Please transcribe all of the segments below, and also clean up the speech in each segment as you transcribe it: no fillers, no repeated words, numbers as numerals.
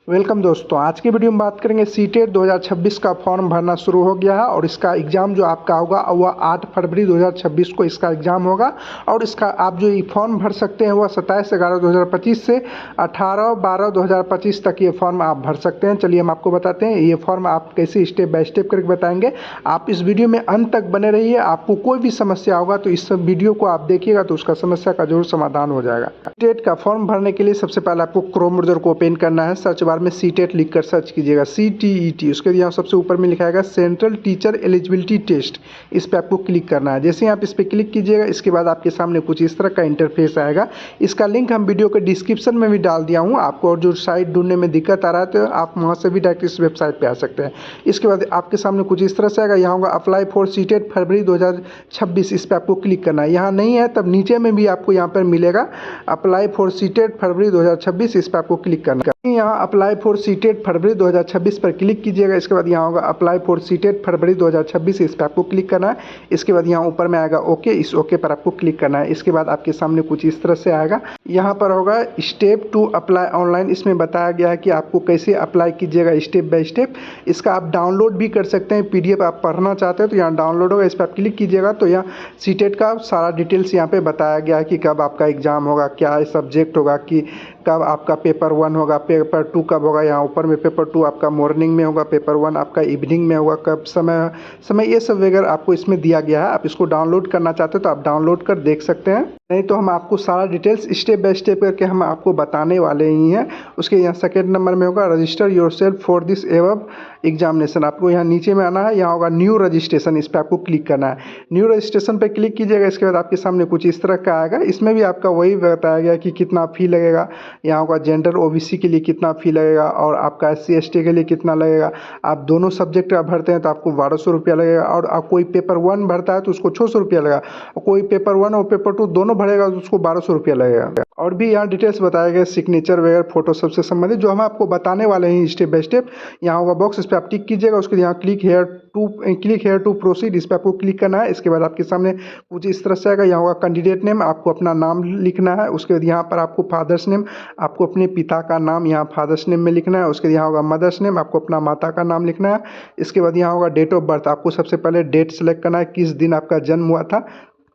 Welcome दोस्तों, आज की वीडियो में बात करेंगे सीटेट 2026 का फॉर्म भरना शुरू हो गया है और इसका एग्ज़ाम जो आपका होगा वह 8 फरवरी 2026 को इसका एग्ज़ाम होगा। और इसका आप जो ये फॉर्म भर सकते हैं वह 27/11/2025 से 18/12/2025 तक ये फॉर्म आप भर सकते हैं। चलिए हम आपको बताते हैं ये फॉर्म आप कैसे स्टेप बाय स्टेप करके बताएंगे। आप इस वीडियो में अंत तक बने रहिए। आपको कोई भी समस्या होगा तो इस वीडियो को आप देखिएगा तो उसका समस्या का जरूर समाधान हो जाएगा। सीटेट का फॉर्म भरने के लिए सबसे पहले आपको क्रोम ब्राउज़र को ओपन करना है। सर्च बार में सीटेट लिखकर सर्च कीजिएगा, CTET। उसके बाद यहाँ सबसे ऊपर में लिखा है सेंट्रल टीचर एलिजिबिलिटी टेस्ट। इस पर आपको क्लिक करना है। जैसे ही आप इस पर क्लिक कीजिएगा इसके बाद आपके सामने कुछ इस तरह का इंटरफेस आएगा। इसका लिंक हम वीडियो के डिस्क्रिप्शन में भी डाल दिया हूँ। आपको और जो साइट ढूंढने में दिक्कत आ रहा है तो आप वहाँ से भी डायरेक्ट इस वेबसाइट पर आ सकते हैं। इसके बाद आपके सामने कुछ इस तरह से आएगा। यहाँ होगा अप्लाई फॉर सीटेट फरवरी 2026। इस पर आपको क्लिक करना है। यहाँ नहीं है तब नीचे में भी आपको यहाँ पर मिलेगा अप्लाई फॉर सीटेट फरवरी 2026। इस पर आपको क्लिक करना है। यहाँ अप्लाई फॉर सीटेट फरवरी 2026 पर क्लिक कीजिएगा। इसके बाद यहाँ होगा अप्लाई फॉर सीटेट फरवरी 2026। इस पर आपको क्लिक करना है। इसके बाद यहाँ ऊपर में आएगा ओके। इस ओके पर आपको क्लिक करना है। इसके बाद आपके सामने कुछ इस तरह से आएगा। यहाँ पर होगा स्टेप टू अप्लाई ऑनलाइन। इसमें बताया गया है कि आपको कैसे अप्लाई कीजिएगा स्टेप बाय स्टेप। इसका आप डाउनलोड भी कर सकते हैं। PDF आप पढ़ना चाहते हैं तो यहाँ डाउनलोड होगा। इस पर आप क्लिक कीजिएगा तो यहाँ सीटेट का सारा डिटेल्स यहाँ पे बताया गया है कि कब आपका एग्ज़ाम होगा, क्या सब्जेक्ट होगा, कि कब आपका पेपर 1 होगा, पेपर 2 कब होगा। यहाँ ऊपर में पेपर 2 आपका मॉर्निंग में होगा, पेपर 1 आपका इवनिंग में होगा, कब समय ये सब वगैरह आपको इसमें दिया गया है। आप इसको डाउनलोड करना चाहते हो तो आप डाउनलोड कर देख सकते हैं। नहीं तो हम आपको सारा डिटेल्स स्टेप बाय स्टेप करके हम आपको बताने वाले ही हैं। उसके यहाँ सेकेंड नंबर में होगा register yourself for this above examination. आपको यहाँ नीचे में आना है। यहाँ होगा न्यू रजिस्ट्रेशन। इस पर आपको क्लिक करना है। न्यू रजिस्ट्रेशन पर क्लिक कीजिएगा। इसके बाद आपके सामने कुछ इस तरह का आएगा। इसमें भी आपका वही बताया गया कि कितना फ़ी लगेगा। यहाँ होगा जेंडर OBC के लिए कितना फ़ी लगेगा और आपका SC ST के लिए कितना लगेगा। आप दोनों सब्जेक्ट का भरते हैं तो आपको 1200 रुपया लगेगा। और आप कोई पेपर 1 भरता है तो उसको 600 रुपया लगेगा। और कोई पेपर 1 और पेपर 2 दोनों भरेगा तो उसको 1200 रुपया लगेगा। और भी यहाँ डिटेल्स बताए गए सिग्नेचर वगैरह फोटो सबसे संबंधित जो हम आपको बताने वाले हैं स्टेप बाय स्टेप। यहाँ होगा बॉक्स। इस पर आप टिक कीजिएगा। उसके यहाँ क्लिक हेयर टू प्रोसीड। इस पर आपको क्लिक करना है। इसके बाद आपके सामने कुछ इस तरह से आएगा। यहाँ होगा कैंडिडेट नेम। आपको अपना नाम लिखना है। उसके बाद यहाँ पर आपको फादर्स नेम, आपको अपने पिता का नाम यहाँ फादर्स नेम में लिखना है। उसके यहाँ होगा मदर्स नेम, आपको अपना माता का नाम लिखना है। इसके बाद यहाँ होगा डेट ऑफ बर्थ। आपको सबसे पहले डेट सेलेक्ट करना है, किस दिन आपका जन्म हुआ था।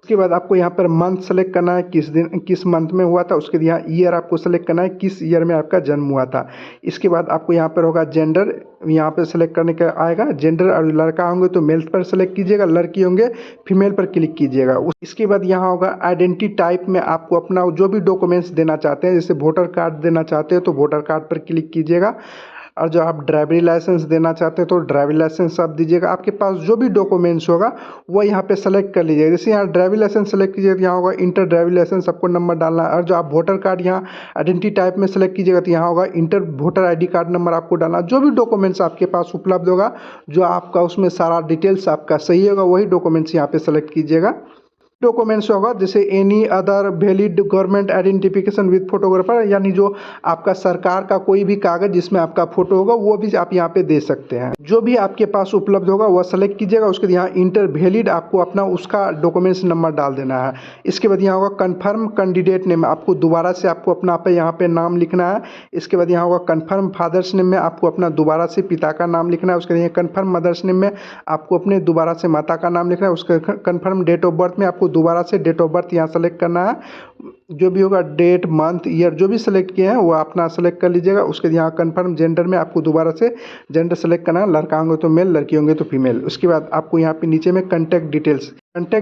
उसके बाद आपको यहाँ पर मंथ सेलेक्ट करना है, किस दिन किस मंथ में हुआ था। उसके यहाँ ईयर आपको सेलेक्ट करना है, किस ईयर में आपका जन्म हुआ था। इसके बाद आपको यहाँ पर होगा जेंडर। यहाँ पर सेलेक्ट करने का आएगा जेंडर। और लड़का होंगे तो मेल पर सेलेक्ट कीजिएगा, लड़की होंगे फीमेल पर क्लिक कीजिएगा। इसके बाद यहाँ होगा आइडेंटिटी टाइप में आपको अपना जो भी डॉक्यूमेंट्स देना चाहते हैं, जैसे वोटर कार्ड देना चाहते हैं तो वोटर कार्ड पर क्लिक कीजिएगा। और जो आप ड्राइवरी लाइसेंस देना चाहते हैं तो ड्राइवरी लाइसेंस आप दीजिएगा। आपके पास जो भी डॉक्यूमेंट्स होगा वो यहाँ पे सेलेक्ट कर लीजिएगा। जैसे यहाँ ड्राइवरी लाइसेंस सेलेक्ट कीजिएगा तो यहाँ होगा इंटर ड्राइवरी लाइसेंस, आपको नंबर डालना है। और जो आप वोटर कार्ड यहाँ आइडेंटिटी टाइप में सेलेक्ट कीजिएगा तो यहाँ होगा inter voter ID card number आपको डालना। जो भी डॉक्यूमेंट्स आपके पास उपलब्ध होगा, जो आपका उसमें सारा डिटेल्स आपका सही होगा, वही डॉक्यूमेंट्स यहाँ पे सेलेक्ट कीजिएगा। डॉक्यूमेंट्स होगा जैसे any other valid government identification with photographer, यानी जो आपका सरकार का कोई भी कागज जिसमें आपका फोटो होगा वो भी आप यहाँ पे दे सकते हैं। जो भी आपके पास उपलब्ध होगा वह सेलेक्ट कीजिएगा। उसके बाद यहाँ इंटर वैलिड आपको अपना उसका डॉक्यूमेंट्स नंबर डाल देना है। इसके बाद यहाँ होगा कन्फर्म कैंडिडेट नेम। आपको दोबारा से आपको अपना यहाँ पे नाम लिखना है। इसके बाद यहाँ होगा कन्फर्म फादर्स नेम में आपको अपना दोबारा से पिता का नाम लिखना है। उसके बाद कन्फर्म मदर्स नेम में आपको अपने दोबारा से माता का नाम लिखना है। उसके कन्फर्म डेट ऑफ बर्थ में आपको दोबारा से डेट ऑफ बर्थ यहाँ सेलेक्ट करना है। जो भी होगा डेट मंथ ईयर जो भी सेलेक्ट किए हैं वो अपना सेलेक्ट कर लीजिएगा। उसके यहाँ कन्फर्म जेंडर में आपको दोबारा से जेंडर सेलेक्ट करना है। लड़का होंगे तो मेल, लड़की होंगे तो फीमेल। उसके बाद आपको यहाँ पे नीचे में कॉन्टैक्ट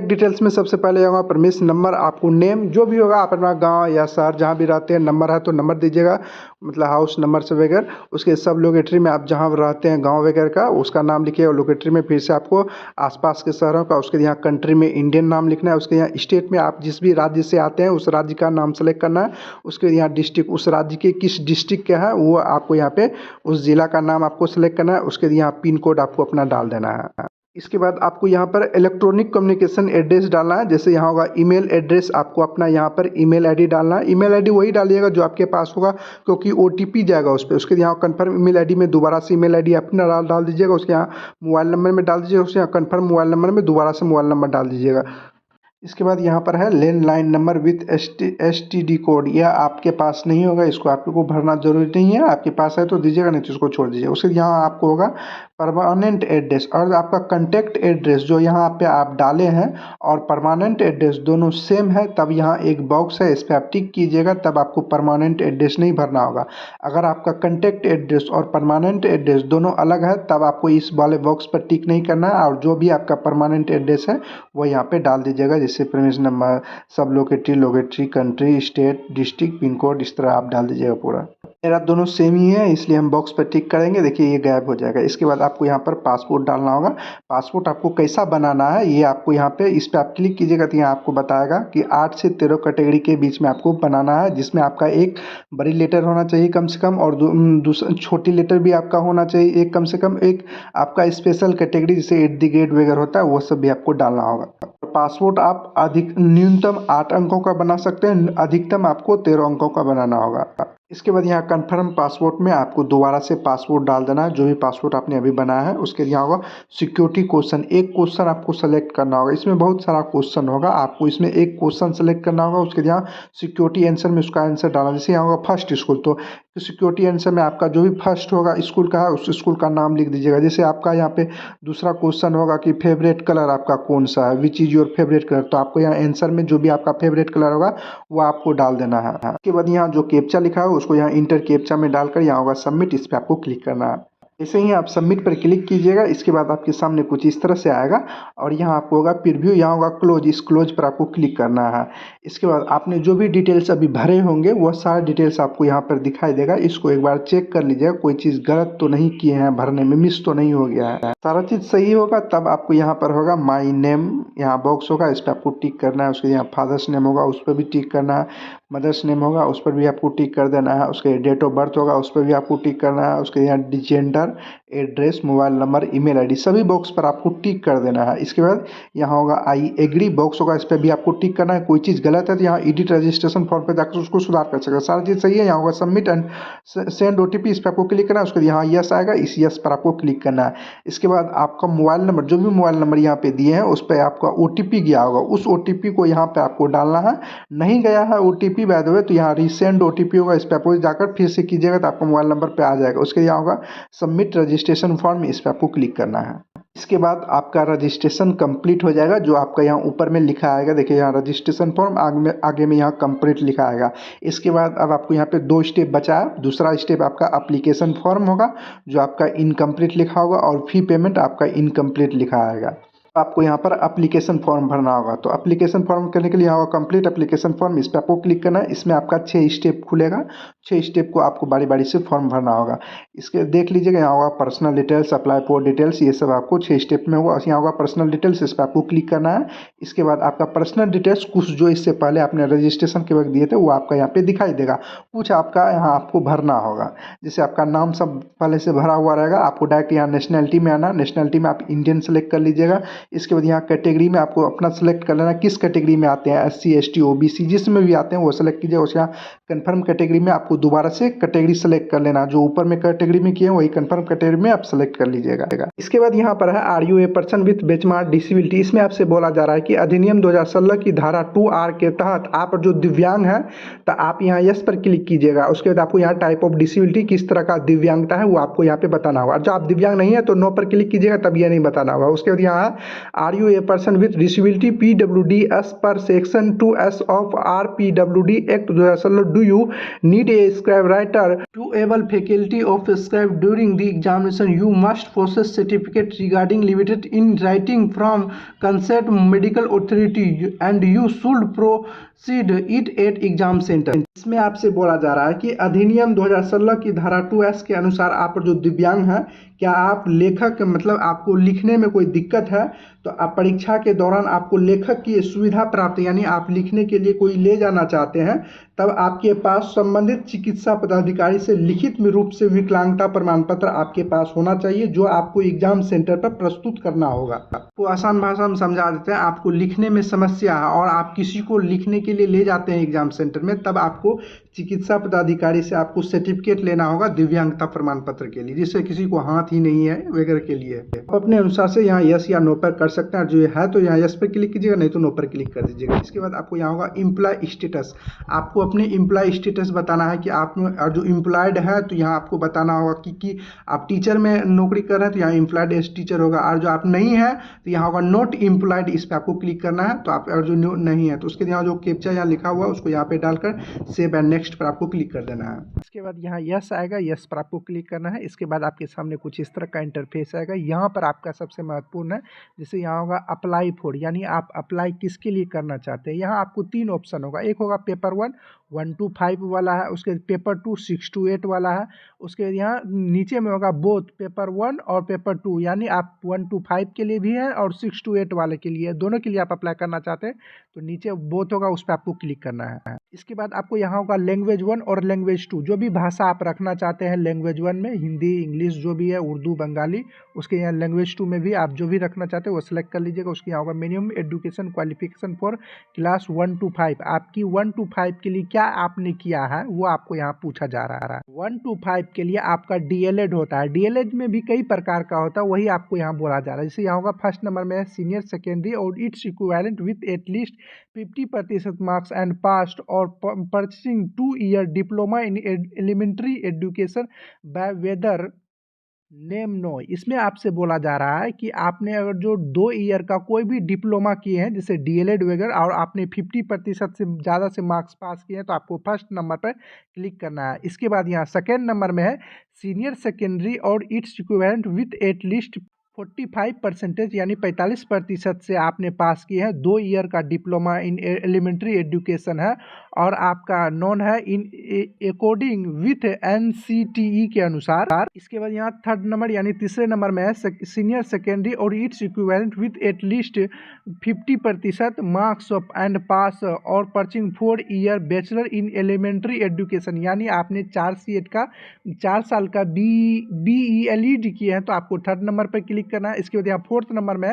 डिटेल्स में सबसे पहले होगा परमिशन नंबर। आपको नेम जो भी होगा आप अपना गांव या शहर जहां भी रहते हैं, नंबर है तो नंबर दीजिएगा, मतलब हाउस नंबर से वगैरह। उसके सब लोकेटरी में आप जहां रहते हैं गांव वगैरह का उसका नाम लिखिए। और लोकेटरी में फिर से आपको आसपास के शहरों का, उसके यहाँ कंट्री में इंडियन नाम लिखना है। उसके यहाँ स्टेट में आप जिस भी राज्य से आते हैं उस राज्य का नाम सेलेक्ट करना है। उसके यहाँ डिस्ट्रिक्ट, उस राज्य के किस डिस्ट्रिक्ट का है वो आपको यहाँ पे उस जिला का नाम आपको सेलेक्ट करना है। उसके यहाँ पिन कोड आपको अपना डाल देना है। इसके बाद आपको यहाँ पर इलेक्ट्रॉनिक कम्युनिकेशन एड्रेस डालना है। जैसे यहाँ होगा ईमेल एड्रेस, आपको अपना यहाँ पर ईमेल ID डालना है। ईमेल ID वही डालिएगा जो आपके पास होगा, क्योंकि OTP जाएगा उस पर। उसके यहाँ कन्फर्म ईमेल ID में दोबारा से ईमेल ID अपना डाल दीजिएगा। उसके यहाँ मोबाइल नंबर में डाल दीजिएगा। उसके यहाँ कन्फर्म मोबाइल नंबर में दोबारा से मोबाइल नंबर डाल दीजिएगा। इसके बाद यहाँ पर है landline number with STD code, यह आपके पास नहीं होगा, इसको आपको भरना जरूरी नहीं है। आपके पास है तो दीजिएगा, नहीं तो इसको छोड़ दीजिए। उसके यहाँ आपको होगा परमानेंट एड्रेस और आपका कंटेक्ट एड्रेस जो यहाँ पे आप डाले हैं और परमानेंट एड्रेस दोनों सेम है, तब यहाँ एक बॉक्स है, इस पर आप टिक कीजिएगा, तब आपको परमानेंट एड्रेस नहीं भरना होगा। अगर आपका कंटेक्ट एड्रेस और परमानेंट एड्रेस दोनों अलग है तब आपको इस वाले बॉक्स पर टिक नहीं करना है, और जो भी आपका परमानेंट एड्रेस है वो यहाँ पे डाल दीजिएगा, जैसे premise number, sub locality, country, state, district, pin code, इस तरह आप डाल दीजिएगा पूरा। मेरा दोनों सेम ही है इसलिए हम बॉक्स पर टिक करेंगे, देखिए ये गायब हो जाएगा। इसके बाद आपको यहाँ पर पासपोर्ट डालना होगा। पासपोर्ट आपको कैसा बनाना है ये आपको यहाँ पे, इस पर आप क्लिक कीजिएगा तो यहाँ आपको बताएगा कि 8 से 13 कैटेगरी के बीच में आपको बनाना है, जिसमें आपका एक बड़ी लेटर होना चाहिए कम से कम, और दूसरा छोटी लेटर भी आपका होना चाहिए एक कम से कम, एक आपका स्पेशल कैटेगरी जैसे @ वगैरह होता है वो सब भी आपको डालना होगा। पासपोर्ट आप न्यूनतम 8 अंकों का बना सकते हैं, अधिकतम आपको 13 अंकों का बनाना होगा। इसके बाद यहाँ कन्फर्म पासपोर्ट में आपको दोबारा से पासपोर्ट डाल देना है, जो भी पासपोर्ट आपने अभी बनाया है। उसके यहाँ होगा सिक्योरिटी क्वेश्चन, एक क्वेश्चन आपको सेलेक्ट करना होगा। इसमें बहुत सारा क्वेश्चन होगा, आपको इसमें एक क्वेश्चन सेलेक्ट करना होगा। उसके यहाँ सिक्योरिटी आंसर में उसका आंसर डालना, जैसे यहाँ होगा फर्स्ट स्कूल, तो सिक्योरिटी आंसर में आपका जो भी फर्स्ट होगा स्कूल का है उस स्कूल का नाम लिख दीजिएगा। जैसे आपका यहाँ पे दूसरा क्वेश्चन होगा कि फेवरेट कलर आपका कौन सा है, which is your favourite colour, तो आपको यहाँ आंसर में जो भी आपका फेवरेट कलर होगा वो आपको डाल देना है। उसके बाद यहाँ जो कैप्चा लिखा है उसको यहाँ इंटर कैप्चा में डालकर यहाँ होगा सबमिट, इस पर आपको क्लिक करना है। ऐसे ही आप सबमिट पर क्लिक कीजिएगा, इसके बाद आपके सामने कुछ इस तरह से आएगा और यहाँ आपको होगा प्रीव्यू, यहाँ होगा क्लोज, इस क्लोज पर आपको क्लिक करना है। इसके बाद आपने जो भी डिटेल्स अभी भरे होंगे वो सारे डिटेल्स आपको यहाँ पर दिखाई देगा, इसको एक बार चेक कर लीजिएगा, कोई चीज़ गलत तो नहीं किए हैं भरने में, मिस तो नहीं हो गया है। सारा चीज़ सही होगा तब आपको यहाँ पर होगा माई नेम, यहाँ बॉक्स होगा, इस पर आपको टिक करना है। उसके यहाँ फादर्स नेम होगा उस पर भी टिक करना है, मदर्स नेम होगा उस पर भी आपको टिक कर देना है। उसके डेट ऑफ बर्थ होगा उस पर भी आपको टिक करना है। उसके यहाँ gender, address, mobile number, email ID, सभी बॉक्स पर आपको टिक कर देना है। इसके बाद यहाँ होगा आई एग्री बॉक्स होगा, इस पर भी आपको टिक करना है। कोई चीज़ गलत है तो यहाँ एडिट रजिस्ट्रेशन फॉर्म पर जाकर उसको सुधार कर सकते हैं। सारी चीज़ सही है, यहाँ होगा सबमिट एंड सेंड OTP, इस पर आपको क्लिक करना है। उसके यहाँ यस आएगा, इस यस पर आपको क्लिक करना है। इसके बाद आपका मोबाइल नंबर, जो भी मोबाइल नंबर यहाँ पे दिए हैं उस पर आपका OTP गया होगा, उस OTP को यहाँ पे आपको डालना है। नहीं गया है OTP बाय द वे तो यहाँ रीसेंड OTP होगा, इस पर आपको जाकर फिर से कीजिएगा तो आपका मोबाइल नंबर पे आ जाएगा। उसके यहाँ होगा सबमिट रजिस्ट्रेशन फॉर्म, इस पर आपको क्लिक करना है। इसके बाद आपका रजिस्ट्रेशन कंप्लीट हो जाएगा, जो आपका यहाँ ऊपर में लिखा आएगा, देखिए यहाँ रजिस्ट्रेशन फॉर्म, आगे में यहाँ कंप्लीट लिखा आएगा। इसके बाद अब आपको यहाँ पे 2 स्टेप बचा है। दूसरा स्टेप आपका एप्लीकेशन फॉर्म होगा जो आपका इनकम्प्लीट लिखा होगा, और फी पेमेंट आपका इनकम्प्लीट लिखा आएगा। आपको यहाँ पर एप्लीकेशन फॉर्म भरना होगा, तो एप्लीकेशन फॉर्म करने के लिए यहाँ कंप्लीट एप्लीकेशन फॉर्म, इस पर आपको क्लिक करना है। इसमें आपका 6 स्टेप खुलेगा, 6 स्टेप को आपको बारी बारी से फॉर्म भरना होगा। इसके देख लीजिएगा, यहाँ होगा personal details, apply for details, ये सब आपको 6 स्टेप में होगा। यहाँ होगा पर्सनल डिटेल्स, इस पर आपको क्लिक करना है। इसके बाद आपका पर्सनल डिटेल्स कुछ जो इससे पहले आपने रजिस्ट्रेशन के वक्त दिए थे वो आपका यहाँ पे दिखाई देगा, कुछ आपका यहाँ आपको भरना होगा। जैसे आपका नाम सब पहले से भरा हुआ रहेगा, आपको डायरेक्ट यहाँ नेशनैलिटी में आना, नेशनैलिटी में आप इंडियन सेलेक्ट कर लीजिएगा। इसके बाद यहाँ कैटेगरी में आपको अपना सेलेक्ट कर लेना, किस कैटेगरी में आते हैं, SC ST OBC जिसमें भी आते हैं वो सेलेक्ट कीजिए। उसके यहाँ कन्फर्म कैटेगरी में आपको दोबारा से कैटेगरी सेलेक्ट कर लेना, जो ऊपर में कैटेगरी में किए हैं वही कन्फर्म कैटेगरी में आप सेलेक्ट कर लीजिएगा। इसके बाद यहाँ पर है are you a person with benchmark disability, इसमें आपसे बोला जा रहा है कि अधिनियम 2016 की धारा 2R के तहत आप जो दिव्यांग हैं तो आप यहाँ यस पर क्लिक कीजिएगा। उसके बाद आपको यहाँ टाइप ऑफ डिसेबिलिटी, किस तरह का दिव्यांगता है वो आपको यहाँ पे बताना होगा। जो आप दिव्यांग नहीं है तो नो पर क्लिक कीजिएगा, तब ये नहीं बताना होगा। उसके बाद यहाँ are you a person with disability PWD as per section 2S of RPWD act 2016, do you need a scribe writer to able faculty of scribe during the examination, you must process certificate regarding limited in writing from concern medical authority and you should proceed it at exam centre. इसमें आपसे बोला जा रहा है कि अधिनियम 2016 की धारा 2S के अनुसार आप जो दिव्यांग हैं, क्या आप लेखक, मतलब आपको लिखने में कोई दिक्कत है तो आप परीक्षा के दौरान आपको लेखक की सुविधा प्राप्त, यानी आप लिखने के लिए कोई ले जाना चाहते हैं, तब आपके पास संबंधित चिकित्सा पदाधिकारी से लिखित में रूप से विकलांगता प्रमाण पत्र आपके पास होना चाहिए, जो आपको एग्जाम सेंटर पर प्रस्तुत करना होगा। आपको आसान भाषा में समझा देते हैं, आपको लिखने में समस्या है और आप किसी को लिखने के लिए ले जाते हैं एग्जाम सेंटर में, तब आपको चिकित्सा पदाधिकारी से आपको सर्टिफिकेट लेना होगा दिव्यांगता प्रमाण पत्र के लिए। जिससे किसी को हाथ बात ही नहीं है वगैरह के लिए। आप अपने अनुसार से यहाँ यस या नो पर कर सकते हैं, जो है तो यहाँ यस पर क्लिक कीजिएगा, नहीं तो नो पर क्लिक कर दीजिएगा। इसके बाद आपको यहाँ होगा एम्प्लॉय स्टेटस। आपको अपने एम्प्लॉय स्टेटस बताना है कि आप और जो एम्प्लॉयड है तो यहाँ आपको बताना होगा कि आप टीचर में नौकरी कर रहे हैं तो यहाँ एम्प्लॉयड एज टीचर होगा, और जो आप नहीं है तो यहाँ होगा नॉट एम्प्लॉयड, इस पर आपको क्लिक करना है। तो आप और जो नहीं है तो उसके यहाँ जो कैप्चा यहाँ लिखा हुआ है उसको यहाँ पे डालकर सेव एंड नेक्स्ट पर आपको क्लिक कर देना है। इसके बाद यहाँ यस आएगा, यस पर आपको क्लिक करना है। इसके बाद आपके सामने कुछ इस तरह का इंटरफेस आएगा। यहाँ पर आपका सबसे महत्वपूर्ण है, जैसे यहाँ होगा अप्लाई फॉर, यानी आप अप्लाई किसके लिए करना चाहते हैं। यहाँ आपको 3 ऑप्शन होगा, एक होगा पेपर 1 1 to 5 वाला है, उसके पेपर 2 6 to 8 वाला है, उसके यहाँ नीचे में होगा बोथ पेपर 1 और पेपर 2, यानी आप 1 to 5 के लिए भी है और 6 to 8 वाले के लिए, दोनों के लिए आप अप्लाई करना चाहते हैं तो नीचे बोथ होगा, उस पर आपको क्लिक करना है। इसके बाद आपको यहाँ होगा लैंग्वेज 1 और लैंग्वेज 2, जो भी भाषा आप रखना चाहते हैं लैंग्वेज 1 में, हिंदी इंग्लिश जो भी है, उर्दू बंगाली, उसके यहाँ लैंग्वेज 2 में भी आप जो भी रखना चाहते हैं वो सिलेक्ट कर लीजिएगा। उसके यहाँ होगा minimum education qualification for class 1 to 5, आपकी 1 to 5 के लिए क्या आपने किया है वो आपको यहाँ पूछा जा रहा है। 1 to 5 के लिए आपका डीएलएड होता है, डीएलएड में भी कई प्रकार का होता है, वही आपको यहाँ बोला जा रहा है। जैसे यहाँ होगा फर्स्ट नंबर में है senior secondary or its equivalent with at least 50% marks and passed or pursuing 2 year diploma in elementary education by whatever name known. इसमें आपसे बोला जा रहा है कि आपने अगर जो 2 ईयर का कोई भी डिप्लोमा किए हैं जैसे डीएलएड वगैरह और आपने 50% से ज़्यादा से मार्क्स पास किए हैं तो आपको फर्स्ट नंबर पर क्लिक करना है। इसके बाद यहाँ सेकेंड नंबर में है senior secondary or its equivalent with at least 45% यानी 45% से आपने पास किए हैं, 2 ईयर का डिप्लोमा इन एलिमेंट्री एजुकेशन है और आपका नॉन है इन अकॉर्डिंग विथ एनसीटीई के अनुसार। इसके बाद यहाँ थर्ड नंबर यानी तीसरे नंबर में है senior secondary or its equivalent with at least 50% marks and pass or pursuing 4 year bachelor in elementary education, यानी आपने 4 साल का BELED किए हैं तो आपको थर्ड नंबर पर क्लिक करना है। इसके बाद यहाँ फोर्थ नंबर में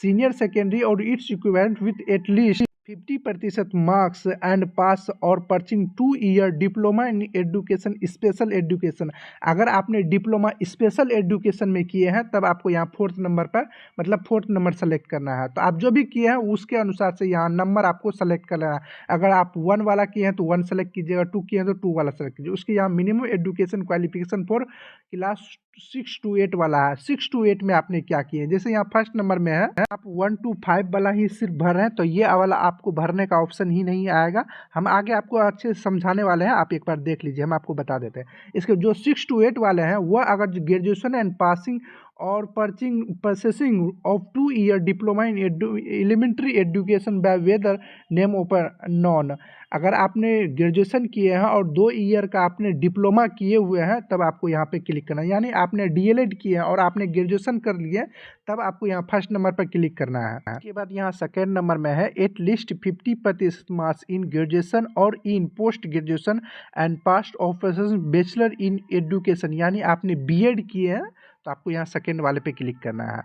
senior secondary or its equivalent with at least 50% marks and pass or pursuing 2 year diploma in education special education. अगर आपने डिप्लोमा स्पेशल एजुकेशन में किए हैं तब आपको यहाँ फोर्थ नंबर पर मतलब फोर्थ नंबर सेलेक्ट करना है। तो आप जो भी किए हैं उसके अनुसार से यहाँ नंबर आपको सेलेक्ट कर लेना है। अगर आप 1 वाला किए हैं तो 1 सेलेक्ट कीजिएगा, 2 किए हैं तो 2 वाला सेलेक्ट कीजिए। उसके यहाँ minimum education qualification for class 6 to 8 वाला है। 6 to 8 में आपने क्या किए, जैसे यहाँ फर्स्ट नंबर में है आप 1 to 5 वाला ही सिर्फ भर रहे हैं तो ये वाला आपको भरने का ऑप्शन ही नहीं आएगा। हम आगे आपको अच्छे से समझाने वाले हैं, आप एक बार देख लीजिए, हम आपको बता देते हैं। इसके जो 6 to 8 वाले हैं वह अगर ग्रेजुएशन एंड पासिंग और pursuing of 2 year diploma in elementary education by whatever name open known, अगर आपने ग्रेजुएशन किए हैं और 2 ईयर का आपने डिप्लोमा किए हुए हैं तब आपको यहाँ पे क्लिक करना है। यानी आपने डीएलएड किए हैं और आपने ग्रेजुएशन कर लिए तब आपको यहाँ फर्स्ट नंबर पर क्लिक करना है। इसके बाद यहाँ सेकेंड नंबर में है at least 50% marks in graduation or in post graduation and passed of bachelor in education, यानी आपने बीएड किए हैं तो आपको यहाँ सेकेंड वाले पे क्लिक करना है।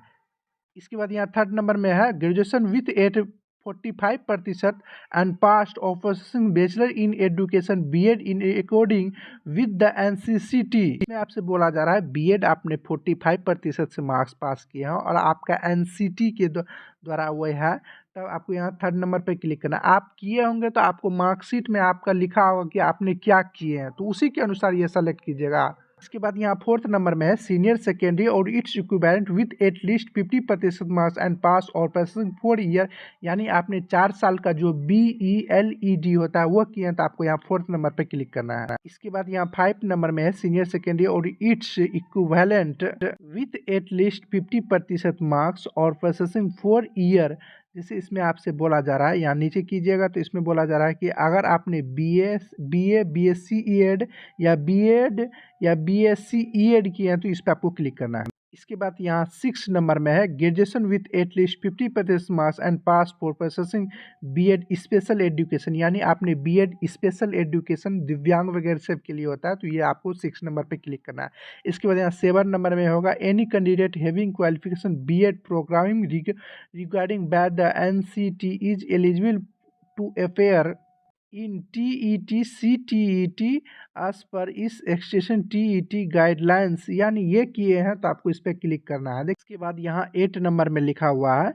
इसके बाद यहाँ थर्ड नंबर में है graduation with 45% and passed of bachelor in education BEd in according with the NCCT. इसमें आपसे बोला जा रहा है बीएड आपने 45% से मार्क्स पास किए हैं और आपका एनसीटी के द्वारा वह है, तब आपको यहाँ थर्ड नंबर पे क्लिक करना है। आप किए होंगे तो आपको मार्कशीट में आपका लिखा होगा कि आपने क्या किए हैं, तो उसी के अनुसार ये सेलेक्ट कीजिएगा। इसके बाद यहाँ फोर्थ नंबर में है senior secondary or its equivalent with at least 50% marks and pass or pursuing 4 year, यानी आपने 4 साल का जो BELED होता है वो किए हैं तो आपको यहाँ फोर्थ नंबर पे क्लिक करना है। इसके बाद यहाँ 5 नंबर में है senior secondary or its equivalent with at least 50% marks और परचेसिंग 4 ईयर, जैसे इसमें आपसे बोला जा रहा है, यहाँ नीचे कीजिएगा तो इसमें बोला जा रहा है कि अगर आपने BA BSc ED या BEd या BSc ED किए हैं तो इस पर आपको क्लिक करना है। इसके बाद यहाँ 6 नंबर में है graduation with at least 50% marks and pass for pursuing BEd special education, यानी आपने बीएड स्पेशल एजुकेशन दिव्यांग वगैरह सब के लिए होता है तो ये आपको 6 नंबर पे क्लिक करना है। इसके बाद यहाँ 7 नंबर में होगा any candidate having qualification BEd programming regarding by the NCT is eligible to appear in TET CTET as per इस एक्सटेंशन TET गाइडलाइंस, यानी ये किए हैं तो आपको इस पर क्लिक करना है। इसके बाद यहाँ 8 नंबर में लिखा हुआ है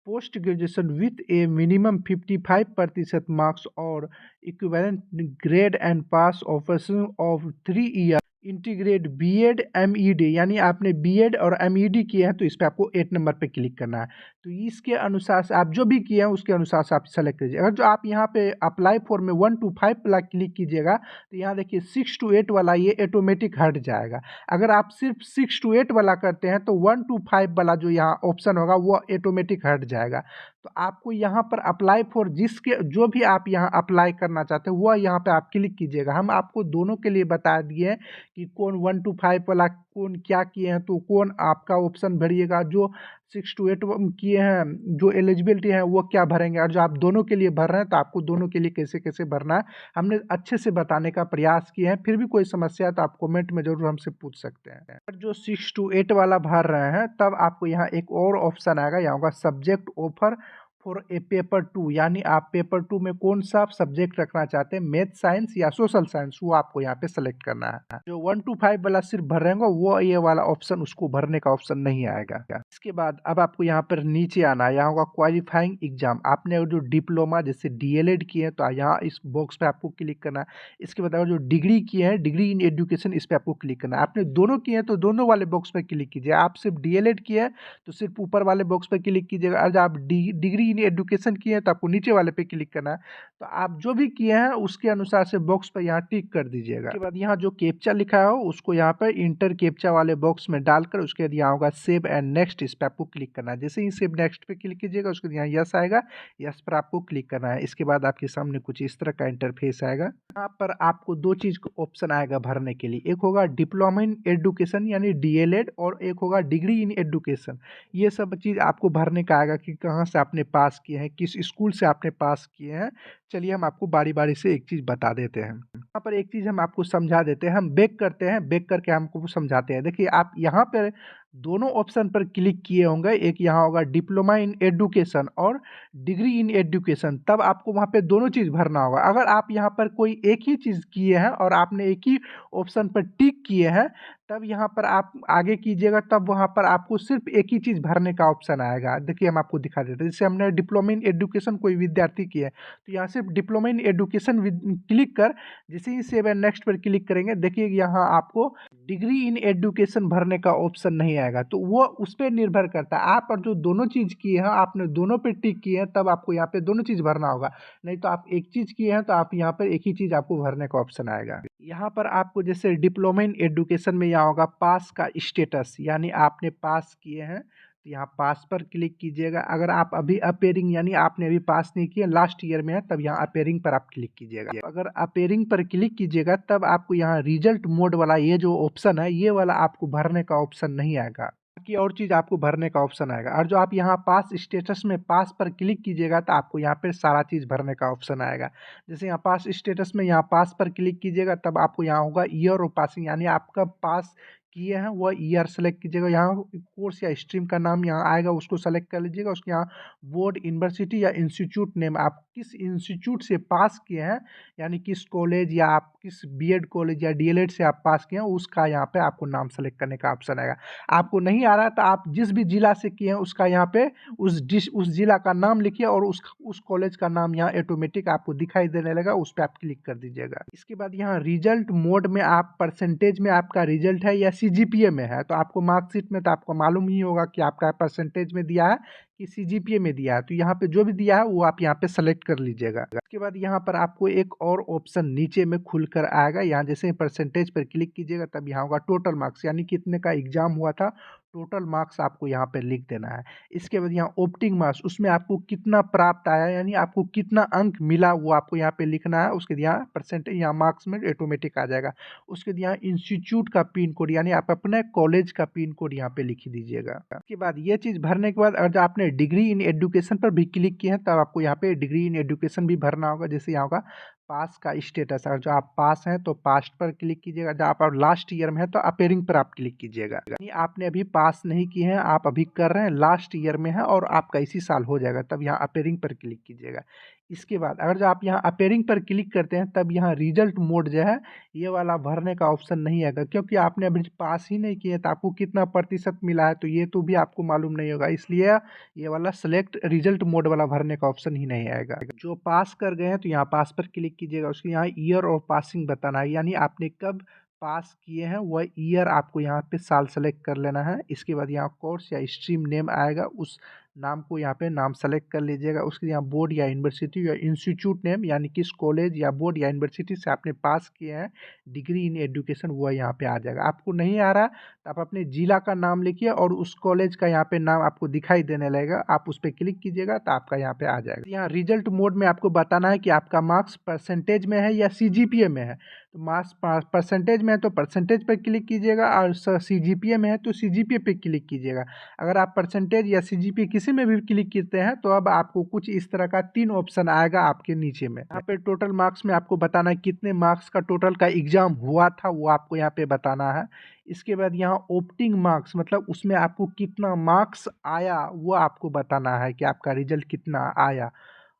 post graduation with a minimum 55% marks or equivalent grade and pass ऑफर्सन of 3 year integrate BEd MED, यानी आपने बीएड और MED किए हैं तो इस पर आपको 8 नंबर पे क्लिक करना है। तो इसके अनुसार से आप जो भी किए हैं उसके अनुसार से आप सेलेक्ट कीजिए। अगर जो आप यहाँ पे अप्लाई फॉर में 1 to 5 वाला क्लिक कीजिएगा तो यहाँ देखिए 6 to 8 वाला ये ऑटोमेटिक हट जाएगा। अगर आप सिर्फ 6 to 8 वाला करते हैं तो 1 to 5 वाला जो यहाँ ऑप्शन होगा वो ऑटोमेटिक हट जाएगा। तो आपको यहाँ पर अप्लाई फॉर जिसके जो भी आप यहाँ अप्लाई करना चाहते हैं वह यहाँ पे आप क्लिक कीजिएगा। हम आपको दोनों के लिए बता दिए हैं कि कौन 1 to 5 वाला कौन क्या किए हैं, तो कौन आपका ऑप्शन भरिएगा। जो 6 to 8 किए हैं जो एलिजिबिलिटी है वो क्या भरेंगे, और जो आप दोनों के लिए भर रहे हैं तो आपको दोनों के लिए कैसे कैसे भरना है हमने अच्छे से बताने का प्रयास किया है। फिर भी कोई समस्या है तो आप कमेंट में जरूर हमसे पूछ सकते हैं। अगर जो 6 to 8 वाला भर रहे हैं तब आपको यहाँ एक और ऑप्शन आएगा, यहाँ होगा subject offer for a paper 2, यानी आप पेपर 2 में कौन सा आप सब्जेक्ट रखना चाहते हैं, मैथ साइंस या सोशल साइंस, वो आपको यहाँ पे सेलेक्ट करना है। जो 1 to 5 वाला सिर्फ भर रहे होंगे वो ये वाला ऑप्शन उसको भरने का ऑप्शन नहीं आएगा। इसके बाद अब आपको यहाँ पर नीचे आना है, यहाँ होगा क्वालिफाइंग एग्जाम। आपने जो डिप्लोमा जैसे DLED किए हैं तो यहाँ इस बॉक्स पे आपको क्लिक करना है। इसके बाद अगर जो डिग्री किए हैं डिग्री इन एजुकेशन इस पे आपको क्लिक करना है। आपने दोनों किए हैं तो दोनों वाले बॉक्स पे क्लिक कीजिए। आप सिर्फ DLED किए हैं तो सिर्फ ऊपर वाले बॉक्स पे क्लिक कीजिएगा, और आप डिग्री इन एजुकेशन किए हैं तो आपको नीचे वाले पे क्लिक करना है। तो आप जो भी किए हैं उसके अनुसार से बॉक्स पर यहाँ टिक कर दीजिएगा। उसके बाद यहाँ जो कैप्चा लिखा है उसको यहाँ पर इंटर कैप्चा वाले बॉक्स में डालकर उसके बाद यहाँ होगा सेव एंड नेक्स्ट, इस पर आपको क्लिक करना है। जैसे ही सेव नेक्स्ट पे क्लिक कीजिएगा उसके बाद यहाँ यस आएगा, यस पर आपको क्लिक करना है। इसके बाद आपके सामने कुछ इस तरह का इंटरफेस आएगा। यहाँ पर आपको दो चीज का ऑप्शन आएगा भरने के लिए, एक होगा डिप्लोमा इन एजुकेशन यानी DLED, और एक होगा डिग्री इन एजुकेशन। ये सब चीज़ आपको भरने का आएगा कि कहाँ से आपने पास किए हैं, किस स्कूल से आपने पास किए हैं। चलिए हम आपको बारी बारी से एक चीज़ बता देते हैं। यहाँ पर एक चीज़ हम आपको समझा देते हैं, हम बैक करते हैं, बैक करके हमको समझाते हैं। देखिए आप यहाँ पर दोनों ऑप्शन पर क्लिक किए होंगे, एक यहाँ होगा डिप्लोमा इन एजुकेशन और डिग्री इन एजुकेशन, तब आपको वहाँ पे दोनों चीज़ भरना होगा। अगर आप यहाँ पर कोई एक ही चीज़ किए हैं और आपने एक ही ऑप्शन पर टिक किए हैं तब यहाँ पर आप आगे कीजिएगा, तब वहाँ पर आपको सिर्फ एक ही चीज़ भरने का ऑप्शन आएगा। देखिए हम आपको दिखा देते हैं, जैसे हमने डिप्लोमा इन एजुकेशन कोई विद्यार्थी की है तो यहाँ सिर्फ डिप्लोमा इन एजुकेशन क्लिक कर जैसे ही सेव एंड नेक्स्ट पर क्लिक करेंगे देखिए यहाँ आपको डिग्री इन एजुकेशन भरने का ऑप्शन नहीं आएगा। तो वो उस पर निर्भर करता है, आप और जो दोनों चीज़ किए हैं आपने दोनों पे टिक किए हैं तब आपको यहाँ पे दोनों चीज़ भरना होगा, नहीं तो आप एक चीज़ किए हैं तो आप यहाँ पर एक ही चीज़ आपको भरने का ऑप्शन आएगा। यहाँ पर आपको जैसे डिप्लोमा इन एजुकेशन में यहाँ होगा पास का स्टेटस, यानी आपने पास किए हैं तो यहाँ पास पर क्लिक कीजिएगा। अगर आप अभी अपेयरिंग यानी आपने अभी पास नहीं किया लास्ट ईयर में है तब यहाँ अपेयरिंग पर आप क्लिक कीजिएगा। अगर अपेयरिंग पर क्लिक कीजिएगा तब आपको यहाँ रिजल्ट मोड वाला ये जो ऑप्शन है ये वाला आपको भरने का ऑप्शन नहीं आएगा, बाकी और चीज़ आपको भरने का ऑप्शन आएगा। और जो आप यहाँ पास स्टेटस में पास पर क्लिक कीजिएगा तो आपको यहाँ पर सारा चीज़ भरने का ऑप्शन आएगा। जैसे यहाँ पास स्टेटस में यहाँ पास पर क्लिक कीजिएगा तब आपको यहाँ होगा ईयर ऑफ पासिंग, यानी आपका पास किए हैं वह ईयर सेलेक्ट कीजिएगा। यहाँ कोर्स या स्ट्रीम का नाम यहाँ आएगा उसको सेलेक्ट कर लीजिएगा। उसके यहाँ बोर्ड यूनिवर्सिटी या इंस्टीट्यूट नेम, आप किस इंस्टीट्यूट से पास किए हैं यानी किस कॉलेज या आप किस बीएड कॉलेज या DLED से आप पास किए हैं उसका यहाँ पे आपको नाम सेलेक्ट करने का ऑप्शन आएगा। आपको नहीं आ रहा तो आप जिस भी जिला से किए हैं उसका यहाँ पे उस जिला का नाम लिखिए और उस कॉलेज का नाम यहाँ ऑटोमेटिक आपको दिखाई देने लगा, उस पर आप क्लिक कर दीजिएगा। इसके बाद यहाँ रिजल्ट मोड में आप परसेंटेज में आपका रिजल्ट है या CGPA में है, तो आपको मार्कशीट में तो आपको मालूम ही होगा कि आपका परसेंटेज में दिया है कि CGPA में दिया है, तो यहाँ पे जो भी दिया है वो आप यहाँ पे सेलेक्ट कर लीजिएगा। उसके बाद यहाँ पर आपको एक और ऑप्शन नीचे में खुलकर आएगा, यहाँ जैसे परसेंटेज पर क्लिक कीजिएगा तब यहाँ होगा टोटल मार्क्स, यानी कितने का एग्जाम हुआ था टोटल मार्क्स आपको यहाँ पे लिख देना है। इसके बाद यहाँ ऑप्टिंग मार्क्स, उसमें आपको कितना प्राप्त आया यानी आपको कितना अंक मिला वो आपको यहाँ पे लिखना है। उसके यहाँ परसेंटेज यहाँ मार्क्स में ऑटोमेटिक आ जाएगा। उसके बाद यहाँ इंस्टीट्यूट का पिन कोड यानी आप अपने कॉलेज का पिन कोड यहाँ पे लिख दीजिएगा। उसके बाद ये चीज़ भरने के बाद अगर आपने डिग्री इन एजुकेशन पर भी क्लिक किए हैं तब आपको यहाँ पे डिग्री इन एजुकेशन भी भरना होगा। जैसे यहाँ होगा पास का स्टेटस, अगर जो आप पास हैं तो पास्ट पर क्लिक कीजिएगा, जब आप लास्ट ईयर में है तो अपेयरिंग पर आप क्लिक कीजिएगा। यानी आपने अभी पास नहीं किए हैं, आप अभी कर रहे हैं लास्ट ईयर में है और आपका इसी साल हो जाएगा तब यहाँ अपेयरिंग पर क्लिक कीजिएगा। इसके बाद अगर जो आप यहाँ अपेयरिंग पर क्लिक करते हैं तब यहाँ रिजल्ट मोड जो है ये वाला भरने का ऑप्शन नहीं आएगा, क्योंकि आपने अभी पास ही नहीं किए तो आपको कितना प्रतिशत मिला है तो ये तो भी आपको मालूम नहीं होगा, इसलिए ये वाला सेलेक्ट रिजल्ट मोड वाला भरने का ऑप्शन ही नहीं आएगा। जो पास कर गए हैं तो यहाँ पास पर क्लिक कीजिएगा, उसके यहाँ ईयर और पासिंग बताना है, यानी आपने कब पास किए हैं वह ईयर आपको यहाँ पे साल सेलेक्ट कर लेना है। इसके बाद यहाँ कोर्स या स्ट्रीम नेम आएगा, उस नाम को यहाँ पे नाम सेलेक्ट कर लीजिएगा। उसके यहाँ बोर्ड या यूनिवर्सिटी या इंस्टीट्यूट नेम, यानी किस कॉलेज या बोर्ड या यूनिवर्सिटी से आपने पास किए हैं डिग्री इन एजुकेशन, वह यहाँ पे आ जाएगा। आपको नहीं आ रहा तो आप अपने जिला का नाम लिखिए और उस कॉलेज का यहाँ पे नाम आपको दिखाई देने लगेगा, आप उस पर क्लिक कीजिएगा तो आपका यहाँ पे आ जाएगा। यहाँ रिजल्ट मोड में आपको बताना है कि आपका मार्क्स परसेंटेज में है या CGPA में है। तो मार्क्स परसेंटेज में है तो परसेंटेज पर क्लिक कीजिएगा, और CGPA में है तो CGPA पे क्लिक कीजिएगा। अगर आप परसेंटेज या CGPA किसी में भी क्लिक करते हैं तो अब आपको कुछ इस तरह का 3 ऑप्शन आएगा आपके नीचे में। यहाँ पे टोटल मार्क्स में आपको बताना है कितने मार्क्स का टोटल का एग्जाम हुआ था, वो आपको यहाँ पे बताना है। इसके बाद यहाँ ओप्टिंग मार्क्स, मतलब उसमें आपको कितना मार्क्स आया वो आपको बताना है कि आपका रिजल्ट कितना आया।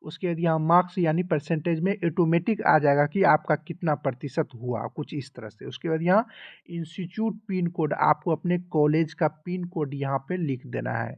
उसके बाद यहाँ मार्क्स यानी परसेंटेज में ऑटोमेटिक आ जाएगा कि आपका कितना प्रतिशत हुआ, कुछ इस तरह से। उसके बाद यहाँ इंस्टीट्यूट पिन कोड, आपको अपने कॉलेज का पिन कोड यहाँ पे लिख देना है।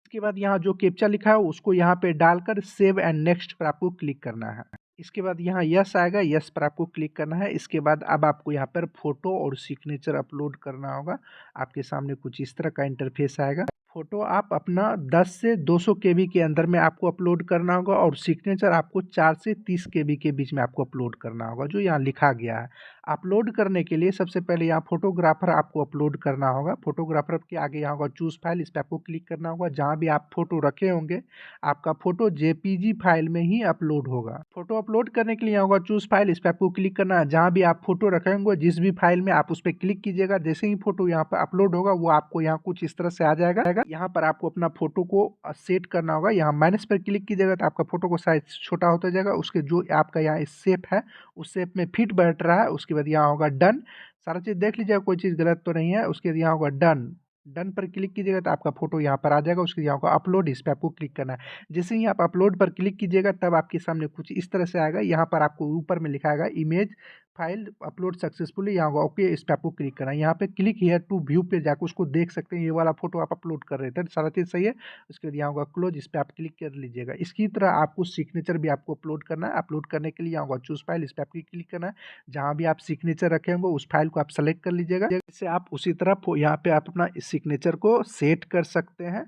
इसके बाद यहाँ जो कैप्चा लिखा है उसको यहाँ पे डालकर सेव एंड नेक्स्ट पर आपको क्लिक करना है। इसके बाद यहाँ यस आएगा, यस पर आपको क्लिक करना है। इसके बाद अब आपको यहाँ पर फोटो और सिग्नेचर अपलोड करना होगा। आपके सामने कुछ इस तरह का इंटरफेस आएगा। फोटो आप अपना 10 से 200 KB के अंदर में आपको अपलोड करना होगा, और सिग्नेचर आपको 4 से 30 KB के बीच में आपको अपलोड करना होगा, जो यहाँ लिखा गया है। अपलोड करने के लिए सबसे पहले यहाँ फोटोग्राफर आपको अपलोड करना होगा। फोटोग्राफर के आगे यहाँ होगा चूज फाइल, इस पर आपको क्लिक करना होगा। जहाँ भी आप फोटो रखे होंगे आपका फोटो JPG फाइल में ही अपलोड होगा। फोटो अपलोड करने के लिए यहाँ होगा चूज फाइल, इस पर आपको क्लिक करना है। जहाँ भी आप फोटो रखे होंगे जिस भी फाइल में आप उस पर क्लिक कीजिएगा, जैसे ही फोटो यहाँ पर अपलोड होगा वो आपको यहाँ कुछ इस तरह से आ जाएगा। यहाँ पर आपको अपना फोटो को सेट करना होगा। यहाँ माइनस पर क्लिक कीजिएगा तो आपका फोटो को साइज छोटा होता जाएगा। उसके जो आपका यहाँ शेप है उस शेप में फिट बैठ रहा है। उसके बाद यहाँ होगा डन, सारा चीज़ देख लीजिएगा कोई चीज़ गलत तो नहीं है। उसके बाद यहाँ होगा डन, डन पर क्लिक कीजिएगा तो आपका फोटो यहाँ पर आ जाएगा। उसके यहाँ होगा अपलोड, इस पर आपको क्लिक करना है। जैसे ही आप अपलोड पर क्लिक कीजिएगा तब आपके सामने कुछ इस तरह से आएगा। यहाँ पर आपको ऊपर में लिखा आएगा इमेज फाइल अपलोड सक्सेसफुली, यहाँ होगा ओके, इस पर आपको क्लिक करना है। यहाँ पे क्लिक हियर टू व्यू पे जाकर उसको देख सकते हैं, ये वाला फोटो आप अपलोड कर रहे थे, सारा चीज़ सही है। उसके बाद यहाँ होगा क्लोज, इस पर आप क्लिक कर लीजिएगा। इसकी तरह आपको सिग्नेचर भी आपको अपलोड करना है। अपलोड करने के लिए यहाँ होगा चूज फाइल, इस पर आपको क्लिक करना है। जहाँ भी आप सिग्नेचर रखे होंगे उस फाइल को आप सेलेक्ट कर लीजिएगा। जैसे आप उसी तरह यहाँ पे आप अपना सिग्नेचर को सेट कर सकते हैं।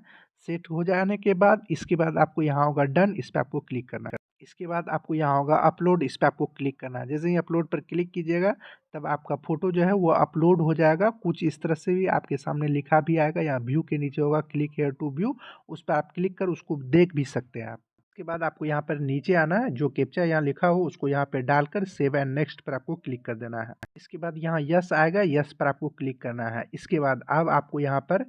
सेट हो जाने के बाद इसके बाद आपको यहाँ होगा डन, इस पर आपको क्लिक करना है। इसके बाद आपको यहाँ होगा अपलोड, इस पर आपको क्लिक करना है। जैसे ही अपलोड पर क्लिक कीजिएगा तब आपका फोटो जो है वो अपलोड हो जाएगा। कुछ इस तरह से भी आपके सामने लिखा भी आएगा, यहाँ व्यू के नीचे होगा क्लिक हेयर टू व्यू, उस पर आप क्लिक कर उसको देख भी सकते हैं आप। उसके बाद आपको यहाँ पर नीचे आना है, जो कैप्चा यहाँ लिखा हो उसको यहाँ पे डालकर सेव एंड नेक्स्ट पर आपको क्लिक कर देना है। इसके बाद यहाँ यस आएगा, यस पर आपको क्लिक करना है। इसके बाद अब आपको यहाँ पर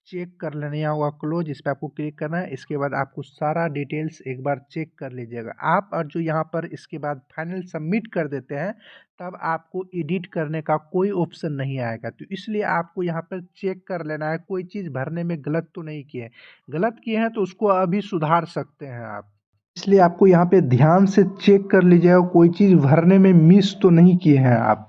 चेक कर लेना, यहाँ होगा क्लोज, इस पर आपको क्लिक करना है। इसके बाद आपको सारा डिटेल्स एक बार चेक कर लीजिएगा आप, और जो यहाँ पर इसके बाद फाइनल सबमिट कर देते हैं तब आपको एडिट करने का कोई ऑप्शन नहीं आएगा। तो इसलिए आपको यहाँ पर चेक कर लेना है कोई चीज़ भरने में गलत तो नहीं किए। गलत किए हैं तो उसको अभी सुधार सकते हैं आप, इसलिए आपको यहाँ पे ध्यान से चेक कर लीजिएगा कोई चीज़ भरने में मिस तो नहीं किए हैं आप।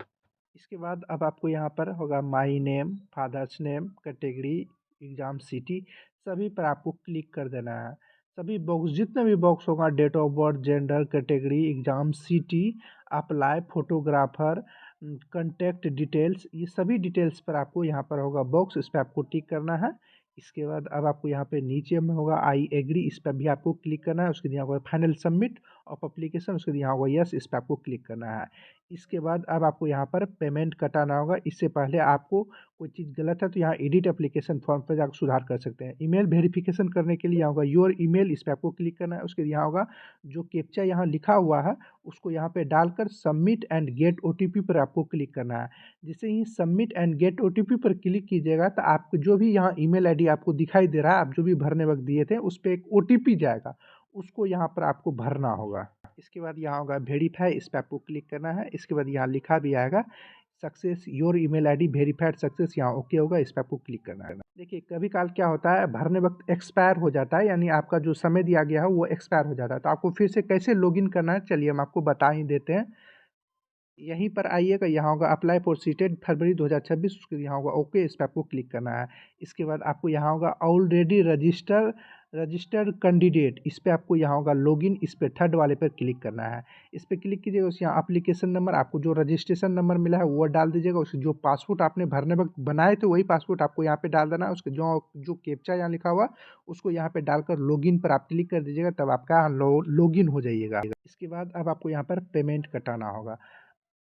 इसके बाद अब आपको यहाँ पर होगा my name, father's name, category, exam city, सभी पर आपको क्लिक कर देना है। सभी बॉक्स जितने भी बॉक्स होगा, date of birth, gender, category, exam city, apply, photographer, contact details, ये सभी डिटेल्स पर आपको यहाँ पर होगा बॉक्स, इस पर आपको टिक करना है। इसके बाद अब आपको यहाँ पे नीचे में होगा आई एग्री, इस पर भी आपको क्लिक करना है। उसके यहाँ होगा फाइनल सबमिट ऑफ एप्लीकेशन, उसके यहाँ होगा यस, इस पर आपको क्लिक करना है। इसके बाद अब आपको यहाँ पर पेमेंट कटाना होगा। इससे पहले आपको कोई चीज़ गलत है तो यहाँ एडिट एप्लीकेशन फॉर्म पर जाकर सुधार कर सकते हैं। ईमेल वेरिफिकेशन करने के लिए यहाँ होगा योर ईमेल, इस पर आपको क्लिक करना है। उसके यहाँ होगा जो कैप्चा यहाँ लिखा हुआ है उसको यहाँ पे डालकर सबमिट एंड गेट OTP पर आपको क्लिक करना है। जैसे ही सबमिट एंड गेट OTP पर क्लिक कीजिएगा तो आपको जो भी यहाँ ईमेल ID आपको दिखाई दे रहा है, आप जो भी भरने वक्त दिए थे उस पर एक OTP जाएगा, उसको यहाँ पर आपको भरना होगा। इसके बाद यहाँ होगा वेरीफाई, इस पर आपको क्लिक करना है। इसके बाद यहाँ लिखा भी आएगा success your email ID verified success, यहाँ ओके होगा, इस पर आपको क्लिक करना है। देखिए कभी काल क्या होता है, भरने वक्त एक्सपायर हो जाता है, यानी आपका जो समय दिया गया है वो एक्सपायर हो जाता है। तो आपको फिर से कैसे लॉगिन करना है, चलिए हम आपको बता ही देते हैं। यहीं पर आइएगा, यहाँ होगा अप्लाई फॉर सीटेट फरवरी 2026, उसके यहाँ होगा ओके, इस पर आपको क्लिक करना है। इसके बाद आपको यहाँ होगा ऑलरेडी रजिस्टर्ड कैंडिडेट, इस पर आपको यहाँ होगा लॉगिन, इस पर थर्ड वाले पर क्लिक करना है। इस पर क्लिक कीजिएगा, उस यहाँ एप्लीकेशन नंबर, आपको जो रजिस्ट्रेशन नंबर मिला है वो डाल दीजिएगा। उसके जो पासपोर्ट आपने भरने वक्त बनाए थे वही पासपोर्ट आपको यहाँ पे डाल देना है। उसके जो कैप्चा यहाँ लिखा हुआ उसको यहाँ पे डालकर लॉगिन पर आप क्लिक कर दीजिएगा, तब आपका लॉगिन हो जाइएगा। इसके बाद अब आपको यहाँ पर पेमेंट कटाना होगा।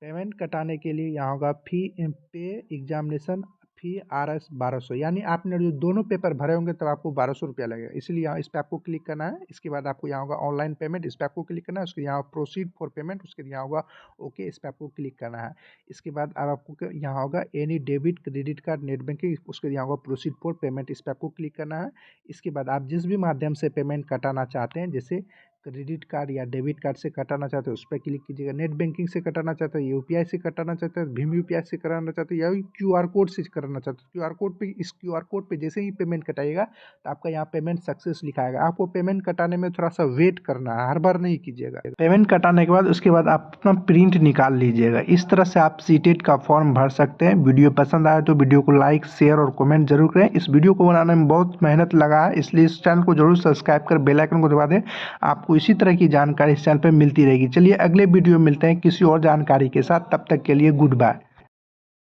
पेमेंट कटाने के लिए यहाँ होगा फी पे एग्जामिनेशन फी RS 1200, यानी आपने जो दोनों पेपर भरे होंगे तब आपको 1200 रुपया लगेगा, इसलिए यहाँ इस पर आपको क्लिक करना है। इसके बाद आपको यहाँ होगा ऑनलाइन पेमेंट, इस पर आपको क्लिक करना है। उसके यहाँ प्रोसीड फॉर पेमेंट, उसके यहाँ होगा ओके, इस पर आपको क्लिक करना है। इसके बाद अब आपको यहाँ होगा any debit credit card net banking, उसके यहाँ होगा प्रोसीड फॉर पेमेंट, इस पर आपको क्लिक करना है। इसके बाद आप जिस भी माध्यम से पेमेंट कटाना चाहते हैं, जैसे क्रेडिट कार्ड या डेबिट कार्ड से कटाना चाहते हो उस पर क्लिक कीजिएगा। नेट बैंकिंग से कटाना चाहते हो, UPI से कटाना चाहते हो, भीम UPI से कराना चाहते हो, या QR कोड से कराना चाहते हो, QR कोड पे, इस QR कोड पे जैसे ही पेमेंट कटाइएगा तो आपका यहाँ पेमेंट सक्सेस लिखाएगा। आपको पेमेंट कटाने में थोड़ा सा वेट करना है, हर बार नहीं कीजिएगा। पेमेंट कटाने के बाद उसके बाद आप अपना प्रिंट निकाल लीजिएगा। इस तरह से आप सीटेट का फॉर्म भर सकते हैं। वीडियो पसंद आए तो वीडियो को लाइक शेयर और कमेंट जरूर करें। इस वीडियो को बनाने में बहुत मेहनत लगा है, इसलिए इस चैनल को जरूर सब्सक्राइब कर बेल आइकन को दबा दें। आपको इसी तरह की जानकारी इस चैनल पर मिलती रहेगी। चलिए अगले वीडियो में मिलते हैं किसी और जानकारी के साथ, तब तक के लिए गुड बाय।